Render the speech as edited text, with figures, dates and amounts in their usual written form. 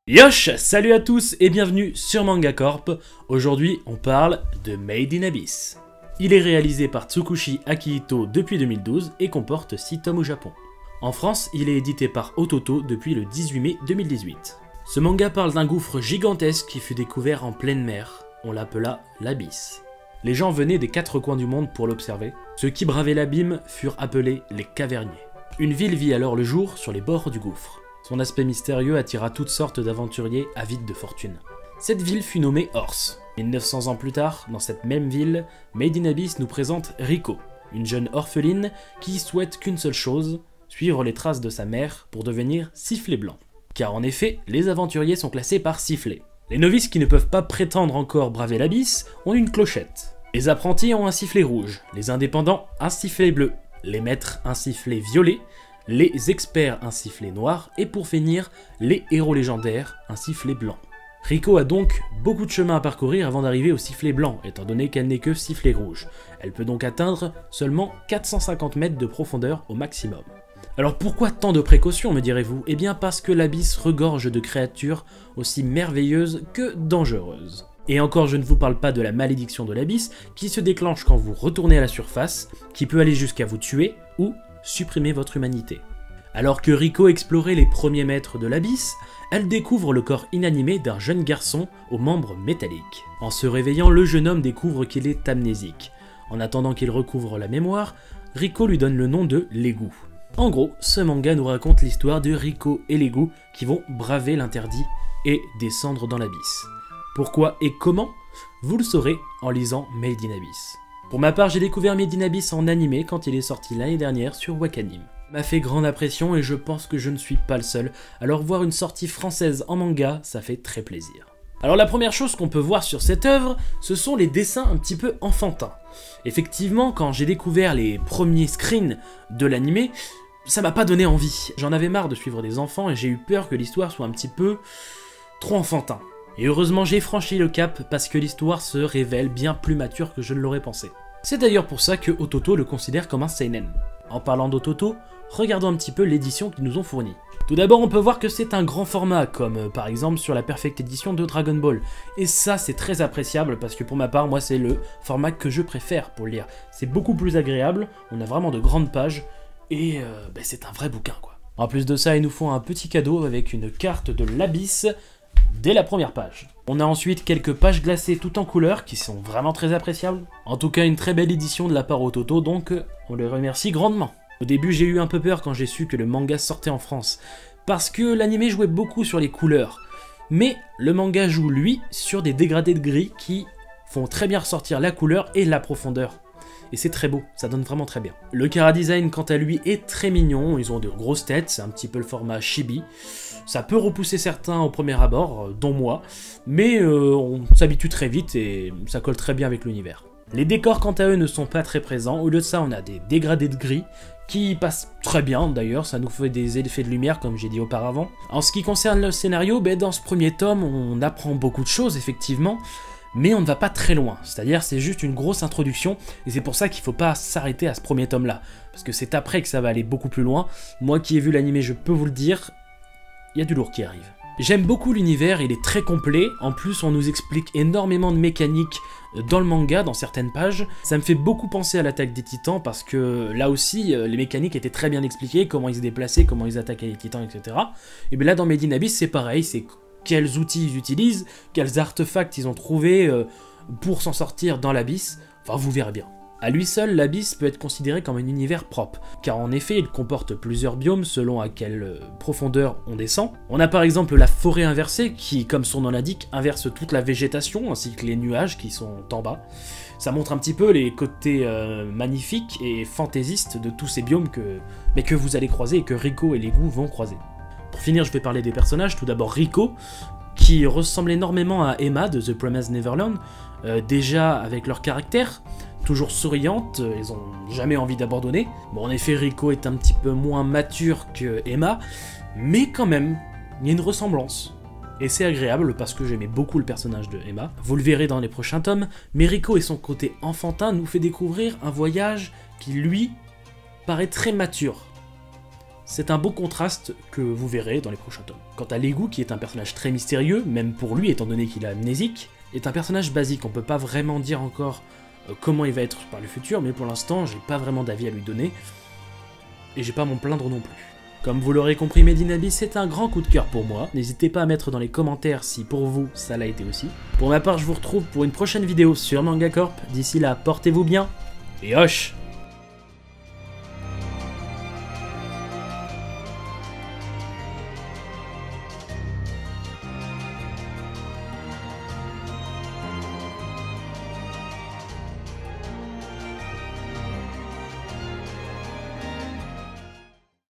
Yosh, salut à tous et bienvenue sur Manga Corp. Aujourd'hui, on parle de Made in Abyss. Il est réalisé par Tsukushi Akihito depuis 2012 et comporte 6 tomes au Japon. En France, il est édité par Ototo depuis le 18 mai 2018. Ce manga parle d'un gouffre gigantesque qui fut découvert en pleine mer. On l'appela l'Abysse. Les gens venaient des 4 coins du monde pour l'observer. Ceux qui bravaient l'abîme furent appelés les Caverniers. Une ville vit alors le jour sur les bords du gouffre. Son aspect mystérieux attira toutes sortes d'aventuriers avides de fortune. Cette ville fut nommée Ors. 1900 ans plus tard, dans cette même ville, Made in Abyss nous présente Riko, une jeune orpheline qui souhaite qu'une seule chose, suivre les traces de sa mère pour devenir sifflet blanc. Car en effet, les aventuriers sont classés par sifflet. Les novices qui ne peuvent pas prétendre encore braver l'abysse ont une clochette. Les apprentis ont un sifflet rouge, les indépendants un sifflet bleu, les maîtres un sifflet violet, les experts un sifflet noir, et pour finir, les héros légendaires un sifflet blanc. Riko a donc beaucoup de chemin à parcourir avant d'arriver au sifflet blanc, étant donné qu'elle n'est que sifflet rouge. Elle peut donc atteindre seulement 450 mètres de profondeur au maximum. Alors pourquoi tant de précautions, me direz-vous? Eh bien parce que l'abysse regorge de créatures aussi merveilleuses que dangereuses. Et encore, je ne vous parle pas de la malédiction de l'abysse, qui se déclenche quand vous retournez à la surface, qui peut aller jusqu'à vous tuer, ou supprimer votre humanité. Alors que Riko explorait les premiers mètres de l'abysse, elle découvre le corps inanimé d'un jeune garçon aux membres métalliques. En se réveillant, le jeune homme découvre qu'il est amnésique. En attendant qu'il recouvre la mémoire, Riko lui donne le nom de l'égout. En gros, ce manga nous raconte l'histoire de Riko et l'égout qui vont braver l'interdit et descendre dans l'abysse. Pourquoi et comment? Vous le saurez en lisant Made in Abyss. Pour ma part, j'ai découvert Made in Abyss en animé quand il est sorti l'année dernière sur Wakanim. Ça m'a fait grande impression et je pense que je ne suis pas le seul, alors voir une sortie française en manga, ça fait très plaisir. Alors la première chose qu'on peut voir sur cette œuvre, ce sont les dessins un petit peu enfantins. Effectivement, quand j'ai découvert les premiers screens de l'animé, ça m'a pas donné envie. J'en avais marre de suivre des enfants et j'ai eu peur que l'histoire soit un petit peu trop enfantin. Et heureusement j'ai franchi le cap parce que l'histoire se révèle bien plus mature que je ne l'aurais pensé. C'est d'ailleurs pour ça que Ototo le considère comme un seinen. En parlant d'Ototo, regardons un petit peu l'édition qu'ils nous ont fournie. Tout d'abord on peut voir que c'est un grand format, comme par exemple sur la Perfect Edition de Dragon Ball. Et ça c'est très appréciable parce que pour ma part, moi c'est le format que je préfère pour lire. C'est beaucoup plus agréable, on a vraiment de grandes pages, et c'est un vrai bouquin quoi. En plus de ça, ils nous font un petit cadeau avec une carte de l'Abysse, dès la première page. On a ensuite quelques pages glacées tout en couleur qui sont vraiment très appréciables. En tout cas, une très belle édition de la part Ototo, donc on les remercie grandement. Au début, j'ai eu un peu peur quand j'ai su que le manga sortait en France, parce que l'anime jouait beaucoup sur les couleurs. Mais le manga joue, lui, sur des dégradés de gris qui font très bien ressortir la couleur et la profondeur. Et c'est très beau, ça donne vraiment très bien. Le chara-design, quant à lui, est très mignon, ils ont de grosses têtes, c'est un petit peu le format chibi. Ça peut repousser certains au premier abord, dont moi, mais on s'habitue très vite et ça colle très bien avec l'univers. Les décors, quant à eux, ne sont pas très présents, au lieu de ça, on a des dégradés de gris, qui passent très bien d'ailleurs, ça nous fait des effets de lumière comme j'ai dit auparavant. En ce qui concerne le scénario, dans ce premier tome, on apprend beaucoup de choses, effectivement, mais on ne va pas très loin, c'est-à-dire c'est juste une grosse introduction, et c'est pour ça qu'il ne faut pas s'arrêter à ce premier tome-là, parce que c'est après que ça va aller beaucoup plus loin. Moi qui ai vu l'animé, je peux vous le dire, il y a du lourd qui arrive. J'aime beaucoup l'univers, il est très complet, en plus on nous explique énormément de mécaniques dans le manga, dans certaines pages. Ça me fait beaucoup penser à l'Attaque des Titans, parce que là aussi, les mécaniques étaient très bien expliquées, comment ils se déplaçaient, comment ils attaquaient les titans, etc. Et bien là dans Made in Abyss c'est pareil, c'est quels outils ils utilisent, quels artefacts ils ont trouvés pour s'en sortir dans l'abysse, enfin vous verrez bien. À lui seul, l'abysse peut être considéré comme un univers propre, car en effet il comporte plusieurs biomes selon à quelle profondeur on descend. On a par exemple la forêt inversée qui, comme son nom l'indique, inverse toute la végétation ainsi que les nuages qui sont en bas. Ça montre un petit peu les côtés magnifiques et fantaisistes de tous ces biomes que vous allez croiser et que Riko et l'égout vont croiser. Pour finir, je vais parler des personnages. Tout d'abord Riko, qui ressemble énormément à Emma de The Promised Neverland, déjà avec leur caractère, toujours souriante, ils ont jamais envie d'abandonner. Bon, en effet, Riko est un petit peu moins mature que Emma, mais quand même, il y a une ressemblance. Et c'est agréable parce que j'aimais beaucoup le personnage de Emma. Vous le verrez dans les prochains tomes, mais Riko et son côté enfantin nous fait découvrir un voyage qui, lui, paraît très mature. C'est un beau contraste que vous verrez dans les prochains tomes. Quant à Legu, qui est un personnage très mystérieux, même pour lui étant donné qu'il est amnésique, est un personnage basique, on peut pas vraiment dire encore comment il va être par le futur, mais pour l'instant j'ai pas vraiment d'avis à lui donner, et j'ai pas à m'en plaindre non plus. Comme vous l'aurez compris, Made in Abyss c'est un grand coup de cœur pour moi, n'hésitez pas à mettre dans les commentaires si pour vous ça l'a été aussi. Pour ma part je vous retrouve pour une prochaine vidéo sur Manga Corp, d'ici là portez-vous bien, et hoche!